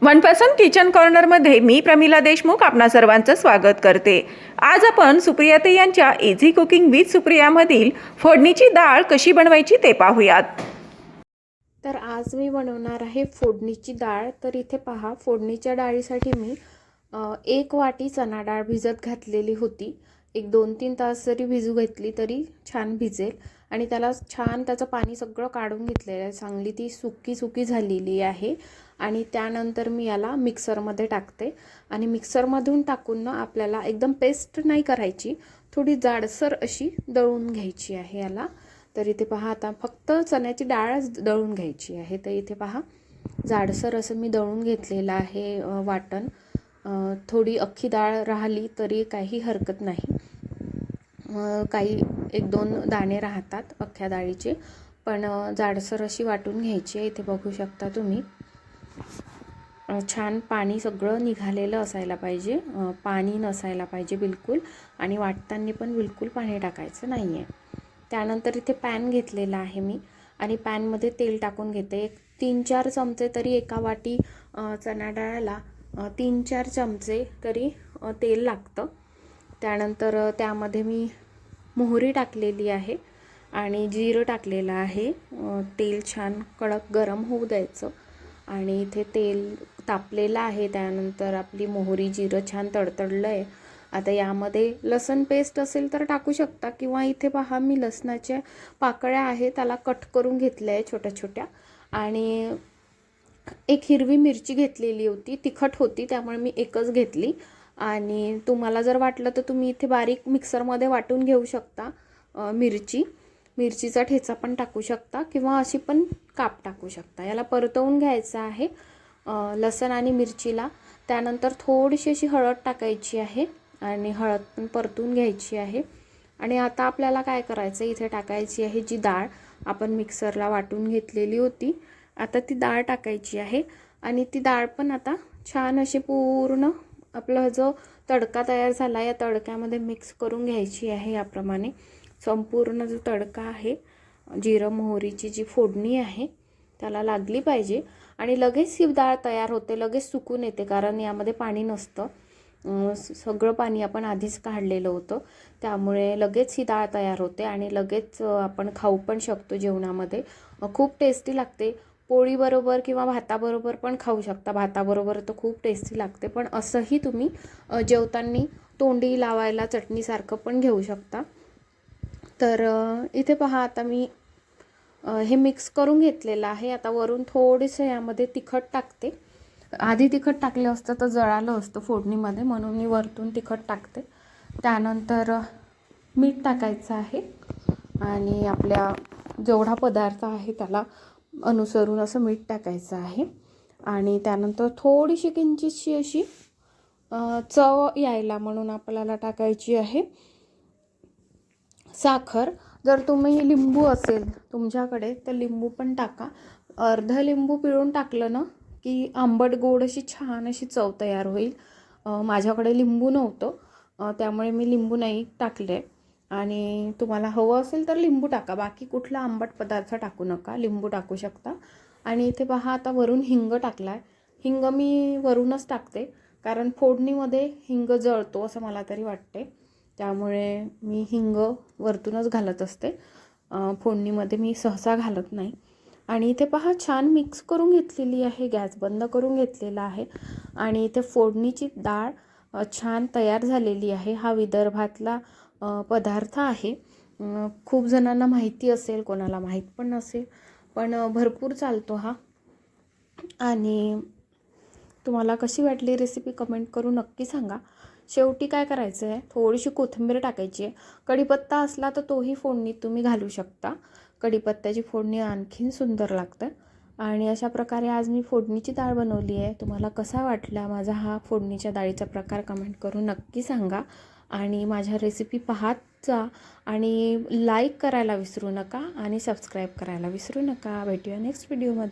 मनपसंत kitchen कॉर्नरमध्ये मी प्रमिला देशमुख आपणा सर्वांचं स्वागत करते। आज आपण सुप्रियाताई यांच्या इझी कुकिंग विथ सुप्रियामधील फोडणीची डाळ कशी बनवायची ते पाहूयात। तर आज मी बनवणार आहे फोडणीची डाळ। तर इथे पहा, फोडणीच्या डाळीसाठी मी 1 वाटी चणा डाळ भिजत घातलेली होती। एक 2-3 तास जरी भिजू घातली तरी छान भिजेल आणि त्याला छान त्याचं पाणी सगळं काढून घेतलेलं आहे, चांगली ती सुकी झालेली आहे। आणि त्यानंतर मी याला मिक्सरमध्ये टाकते आणि मिक्सरमधून टाकून ना आपल्याला एकदम पेस्ट नाही करायची, थोडी जाडसर अशी दळून घ्यायची आहे याला। तर इथे पहा, आता फक्त चण्याची डाळच दळून घ्यायची आहे। तर इथे पहा, जाडसर असं मी दळून घेतलेलं आहे वाटण। थोडी अख्खी डाळ राहिली तरी काही हरकत नाही, काही 1-2 दाणे राहतात अख्ख्या डाळीचे, पण जाडसर अशी वाटून घ्यायची आहे। इथे बघू शकता तुम्ही, छान पाणी सगळं निघालेलं असायला पाहिजे, पाणी नसायला पाहिजे बिलकुल, आणि वाटताना पण बिलकुल पाणी टाकायचं नाही आहे। त्यानंतर इथे पॅन घेतलेला आहे मी आणि पॅनमध्ये तेल टाकून घेते। 3-4 चमचे तरी एका वाटी चणा डाळाला 3-4 चमचे तरी तेल लागतं। त्यानंतर त्यामध्ये मी मोहरी टाकलेली आहे आणि जिरं टाकलेलं आहे। तेल छान कडक गरम होऊ द्यायचं आणि इथे तेल तापलेलं आहे। त्यानंतर आपली मोहरी जिरं छान तडतडलं आहे। आता यामध्ये लसण पेस्ट असेल तर टाकू शकता, किंवा इथे पहा, मी लसणाच्या पाकळ्या आहे त्याला कट करून घेतल्या आहे छोट्या छोट्या, आणि एक हिरवी मिरची घेतलेली होती, तिखट होती त्यामुळे मी एकच घेतली। आणि तुम्हाला जर वाटलं तर तुम्ही इथे बारीक मिक्सरमध्ये वाटून घेऊ शकता। मिरचीचा ठेचा पण टाकू शकता किंवा अशी पण काप टाकू शकता। याला परतवून घ्यायचं आहे लसण आणि मिरचीला। त्यानंतर थोडीशी अशी हळद टाकायची आहे आणि हळद पण परतून घ्यायची आहे। आणि आता आपल्याला काय करायचं, इथे टाकायची आहे जी डाळ आपण मिक्सरला वाटून घेतलेली होती। आता ती डाळ टाकायची आहे आणि ती डाळ पण आता छान अशी पूर्ण आपला जो तडका तयार झाला या तडक्यामध्ये मिक्स करून घ्यायची आहे। याप्रमाणे संपूर्ण जो तडका आहे, जिरं मोहरीची जी फोडणी आहे त्याला लागली पाहिजे आणि लगेच ही डाळ तयार होते, लगेच सुकून येते, कारण यामध्ये पाणी नसतं, सगळं पाणी आपण आधीच काढलेलं होतं, त्यामुळे लगेच ही डाळ तयार होते आणि लगेच आपण खाऊ पण शकतो जेवणामध्ये। खूप टेस्टी लागते, पोळीबरोबर किंवा भाताबरोबर पण खाऊ शकता। भाताबरोबर तर खूप टेस्टी लागते, पण असंही तुम्ही जेवताना तोंडी लावायला चटणीसारखं पण घेऊ शकता। तर इथे पहा, आता मी हे मिक्स करून घेतलेलं आहे। आता वरून थोडेसे यामध्ये तिखट टाकते। आधी तिखट टाकलं असतं तर जळालं असतं फोडणीमध्ये, म्हणून मी वरतून तिखट टाकते। त्यानंतर मीठ टाकायचं आहे आणि आपल्या जेवढा पदार्थ आहे त्याला अनुसरून असं मीठ टाकायचं आहे। आणि त्यानंतर थोडीशी किंचितशी अशी चव यायला म्हणून आपल्याला टाकायची आहे साखर। जर तुम्ही लिंबू असेल तुमच्याकडे तर लिंबू पण टाका। अर्धा लिंबू पिळून टाकलं ना की आंबट गोड अशी छान अशी चव तयार होईल। माझ्याकडे लिंबू नव्हतं त्यामुळे मी लिंबू नाही टाकले, आणि तुम्हाला हवं असेल तर लिंबू टाका, बाकी कुठला आंबट पदार्थ टाकू नका, लिंबू टाकू शकता। आणि इथे पहा, आता वरून हिंग टाकलाय। हिंग मी वरूनच टाकते, कारण फोडणीमध्ये हिंग जळतो असं मला तरी वाटते, त्यामुळे मी हिंग वरतूनच घालत असते, फोडणीमध्ये मी सहसा घालत नाही। आणि इथे पहा, छान मिक्स करून घेतलेली आहे, गॅस बंद करून घेतलेला आहे आणि इथे फोडणीची डाळ छान तयार झालेली आहे। हा विदर्भातला पदार्थ आहे, खूप जणांना माहिती असेल, कोणाला माहीत पण नसेल, पण भरपूर चालतो हा। आणि तुम्हाला कशी वाटली रेसिपी कमेंट करून नक्की सांगा। शेवटी काय करायचं आहे, थोडीशी कोथिंबीर टाकायची आहे। कढीपत्ता असला तर तोही फोडणीत तुम्ही घालू शकता, कढीपत्त्याची फोडणी आणखीन सुंदर लागतं। आणि अशा प्रकारे आज मी फोडणीची डाळ बनवली आहे। तुम्हाला कसा वाटला माझा हा फोडणीच्या डाळीचा प्रकार कमेंट करून नक्की सांगा। आणि माझ्या रेसिपी पाहत जा आणि लाईक करायला विसरू नका आणि सबस्क्राईब करायला विसरू नका। भेटूया नेक्स्ट व्हिडिओमध्ये।